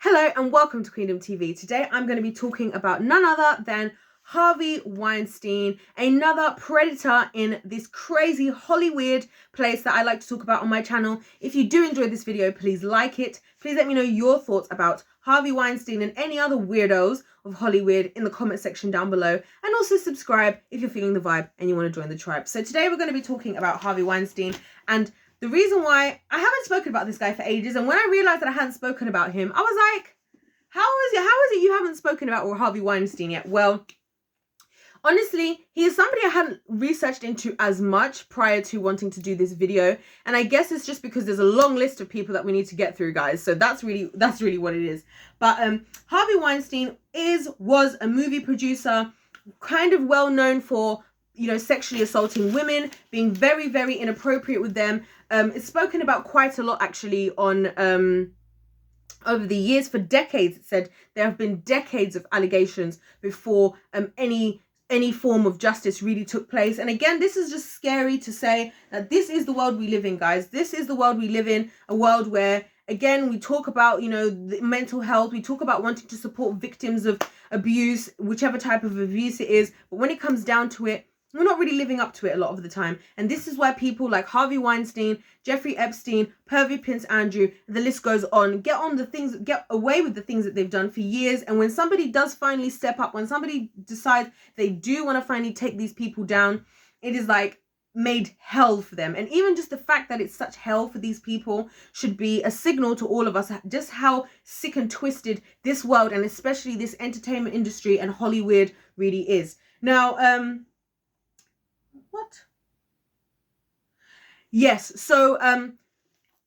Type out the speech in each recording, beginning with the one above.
Hello and welcome to Queendom TV. Today I'm going to be talking about none other than Harvey Weinstein, another predator in this crazy Hollywood place that I like to talk about on my channel. If you do enjoy this video, please like it. Please let me know your thoughts about Harvey Weinstein and any other weirdos of Hollywood in the comment section down below. And also subscribe if you're feeling the vibe and you want to join the tribe. So today we're going to be talking about Harvey Weinstein, and the reason why I haven't spoken about this guy for ages, and when I realized that I hadn't spoken about him, I was like, how is it you haven't spoken about Harvey Weinstein yet? Well, honestly, he is somebody I hadn't researched into as much prior to wanting to do this video. And I guess it's just because there's a long list of people that we need to get through, guys. So that's really what it is. But Harvey Weinstein was a movie producer, kind of well known for, you know, sexually assaulting women, being very, very inappropriate with them. It's spoken about quite a lot actually on over the years. For decades, it said there have been decades of allegations before any form of justice really took place. And again, this is just scary to say that this is the world we live in, guys. This is the world we live in, a world where, again, we talk about, you know, the mental health. We talk about wanting to support victims of abuse, whichever type of abuse it is. But when it comes down to it, we're not really living up to it a lot of the time. And this is why people like Harvey Weinstein, Jeffrey Epstein, Pervy Prince Andrew, the list goes on, get away with the things that they've done for years. And when somebody does finally step up, when somebody decides they do want to finally take these people down, it is like made hell for them. And even just the fact that it's such hell for these people should be a signal to all of us just how sick and twisted this world, and especially this entertainment industry and Hollywood, really is. Now, Yes, so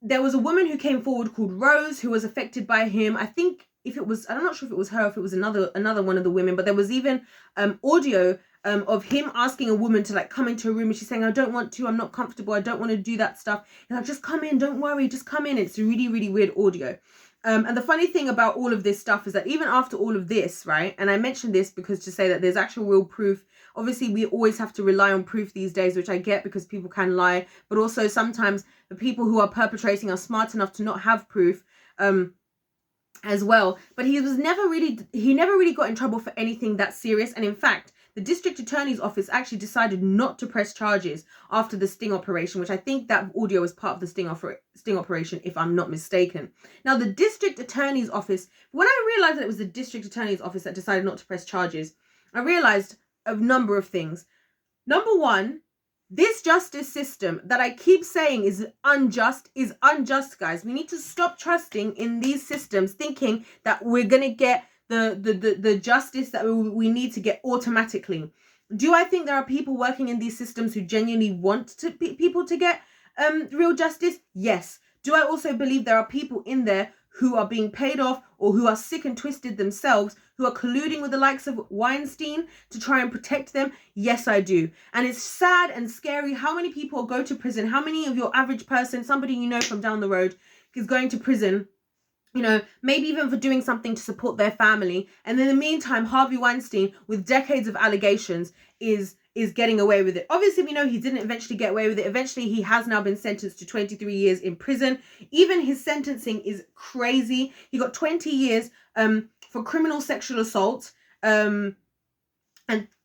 there was a woman who came forward called Rose who was affected by him. I think I'm not sure if it was her, if it was another one of the women, but there was even audio of him asking a woman to like come into a room, and she's saying, I don't want to, I'm not comfortable, I don't want to do that stuff. And like, just come in, don't worry, just come in. It's a really, really weird audio. And the funny thing about all of this stuff is that even after all of this, right, and I mentioned this because to say that there's actual real proof. Obviously, we always have to rely on proof these days, which I get because people can lie. But also sometimes the people who are perpetrating are smart enough to not have proof as well. But he never really got in trouble for anything that serious. And in fact, the district attorney's office actually decided not to press charges after the sting operation, which I think that audio was part of the sting operation, if I'm not mistaken. Now, the district attorney's office, when I realized that it was the district attorney's office that decided not to press charges, I realized a number of things. Number one, this justice system that I keep saying is unjust, guys. We need to stop trusting in these systems, thinking that we're gonna get the justice that we need to get automatically. Do I think there are people working in these systems who genuinely want people to get real justice? Yes. Do I also believe there are people in there who are being paid off or who are sick and twisted themselves, who are colluding with the likes of Weinstein to try and protect them? Yes, I do. And it's sad and scary how many people go to prison, how many of your average person, somebody you know from down the road, is going to prison, you know, maybe even for doing something to support their family. And in the meantime, Harvey Weinstein, with decades of allegations, is getting away with it. Obviously, we know he didn't eventually get away with it. Eventually, he has now been sentenced to 23 years in prison. Even his sentencing is crazy. He got 20 years for criminal sexual assault and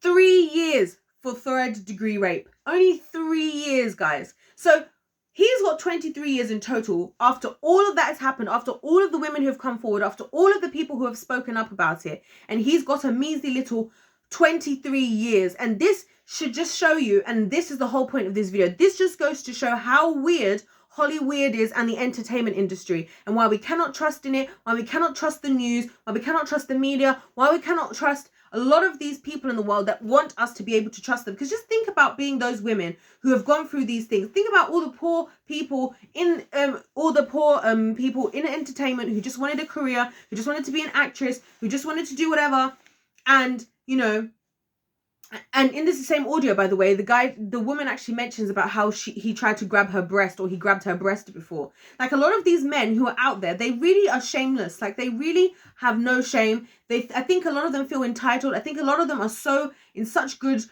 3 years for third-degree rape. Only 3 years, guys. So he's got 23 years in total after all of that has happened, after all of the women who have come forward, after all of the people who have spoken up about it. And he's got a measly little 23 years. And this should just show you, and this is the whole point of this video, this just goes to show how weird Hollywood is and the entertainment industry, and why we cannot trust in it, why we cannot trust the news, why we cannot trust the media, why we cannot trust a lot of these people in the world that want us to be able to trust them. Because just think about being those women who have gone through these things. Think about all the poor people in people in entertainment who just wanted a career, who just wanted to be an actress, who just wanted to do whatever. And, you know, and in this same audio, by the way, the woman actually mentions about how he tried to grab her breast, or he grabbed her breast before. Like, a lot of these men who are out there, they really are shameless. Like, they really have no shame. I think a lot of them feel entitled. I think a lot of them are in such good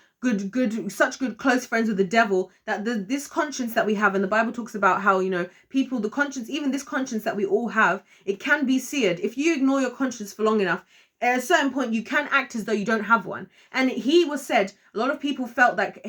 such good close friends with the devil, that this conscience that we have, and the Bible talks about how, you know, people, the conscience, even this conscience that we all have, it can be seared. If you ignore your conscience for long enough, at a certain point you can act as though you don't have one. And he was said, a lot of people felt like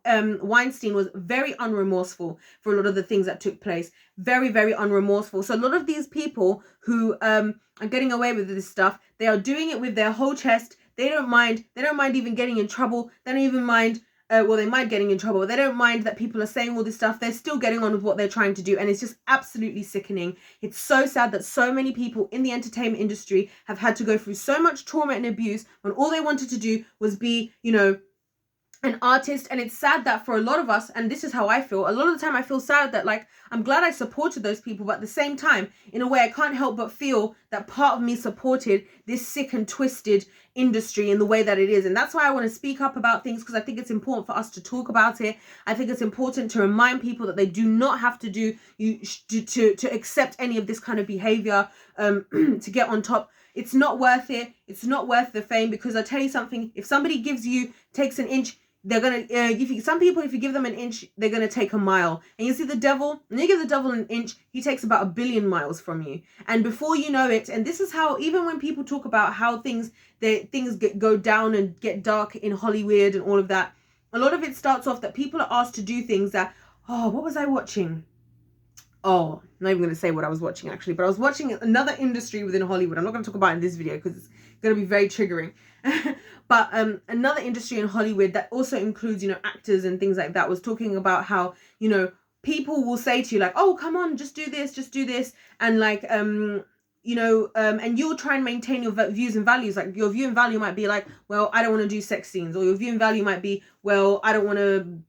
Weinstein was very unremorseful for a lot of the things that took place. Very, very unremorseful. So a lot of these people who are getting away with this stuff, they are doing it with their whole chest. They don't mind even getting in trouble. They don't even mind, well, they mind getting in trouble, but they don't mind that people are saying all this stuff. They're still getting on with what they're trying to do. And it's just absolutely sickening. It's so sad that so many people in the entertainment industry have had to go through so much trauma and abuse when all they wanted to do was be, you know, an artist. And it's sad that for a lot of us, and this is how I feel, a lot of the time I feel sad that, like, I'm glad I supported those people, but at the same time, in a way, I can't help but feel that part of me supported this sick and twisted industry in the way that it is. And that's why I want to speak up about things, because I think it's important for us to talk about it. I think it's important to remind people that they do not have to do to accept any of this kind of behavior to get on top. It's not worth it. It's not worth the fame, because I tell you something, if somebody takes an inch, they're gonna, some people, if you give them an inch, they're gonna take a mile. And you see the devil, when you give the devil an inch, he takes about 1 billion miles from you. And before you know it, and this is how, even when people talk about how things go down and get dark in Hollywood and all of that, a lot of it starts off that people are asked to do things that, oh, what was I watching? Oh, I'm not even going to say what I was watching, actually, but I was watching another industry within Hollywood. I'm not going to talk about it in this video because it's going to be very triggering. But another industry in Hollywood that also includes, you know, actors and things like that, was talking about how, you know, people will say to you, like, oh, come on, just do this. And like, you know, and you'll try and maintain your views and values. Like, your view and value might be like, well, I don't want to do sex scenes. Or your view and value might be, well, I don't want to,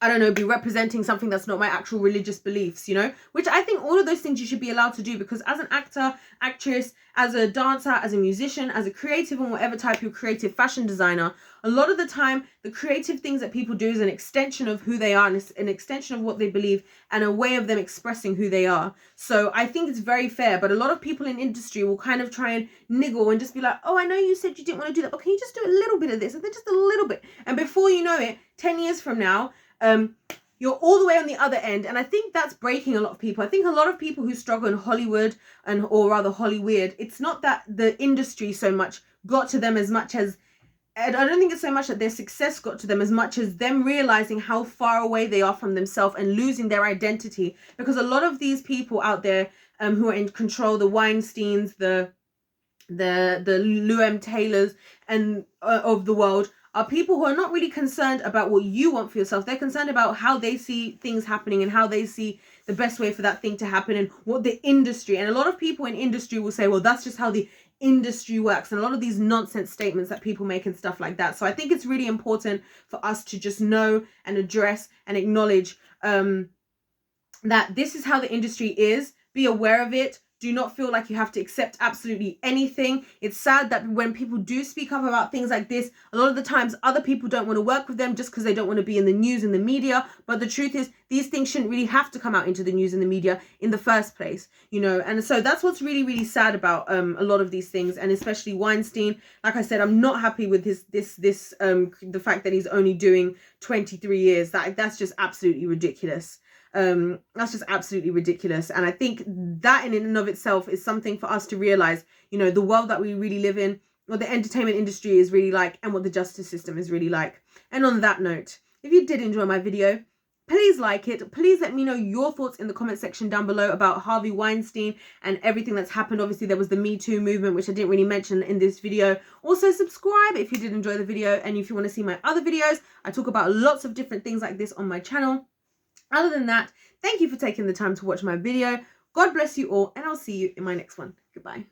I don't know, be representing something that's not my actual religious beliefs, you know, which I think all of those things you should be allowed to do, because as an actor, actress, as a dancer, as a musician, as a creative and whatever type of creative fashion designer, a lot of the time, the creative things that people do is an extension of who they are, and it's an extension of what they believe, and a way of them expressing who they are. So I think it's very fair, but a lot of people in industry will kind of try and niggle and just be like, oh, I know you said you didn't want to do that, but can you just do a little bit of this? And then just a little bit. And before you know it, 10 years from now, you're all the way on the other end. And I think that's breaking a lot of people. I think a lot of people who struggle in Hollywood, or rather Hollyweird, it's not that the industry so much got to them as much as, I don't think it's so much that their success got to them as much as them realizing how far away they are from themselves and losing their identity. Because a lot of these people out there who are in control, the Weinsteins, the Luem Taylors and of the world, are people who are not really concerned about what you want for yourself. They're concerned about how they see things happening and how they see the best way for that thing to happen, and what the industry, and a lot of people in industry will say, well, that's just how the industry works, and a lot of these nonsense statements that people make and stuff like that. So I think it's really important for us to just know and address and acknowledge that this is how the industry is. Be aware of it. Do not feel like you have to accept absolutely anything. It's sad that when people do speak up about things like this, a lot of the times other people don't want to work with them just because they don't want to be in the news and the media. But the truth is, these things shouldn't really have to come out into the news and the media in the first place, you know. And so that's what's really, really sad about a lot of these things, and especially Weinstein. Like I said, I'm not happy with the fact that he's only doing 23 years. That's just absolutely ridiculous. That's just absolutely ridiculous. And I think that in and of itself is something for us to realize, you know, the world that we really live in, what the entertainment industry is really like, and what the justice system is really like. And on that note, if you did enjoy my video, please like it. Please let me know your thoughts in the comment section down below about Harvey Weinstein and everything that's happened. Obviously, there was the Me Too movement, which I didn't really mention in this video. Also, subscribe if you did enjoy the video. And if you want to see my other videos, I talk about lots of different things like this on my channel. Other than that, thank you for taking the time to watch my video. God bless you all, and I'll see you in my next one. Goodbye.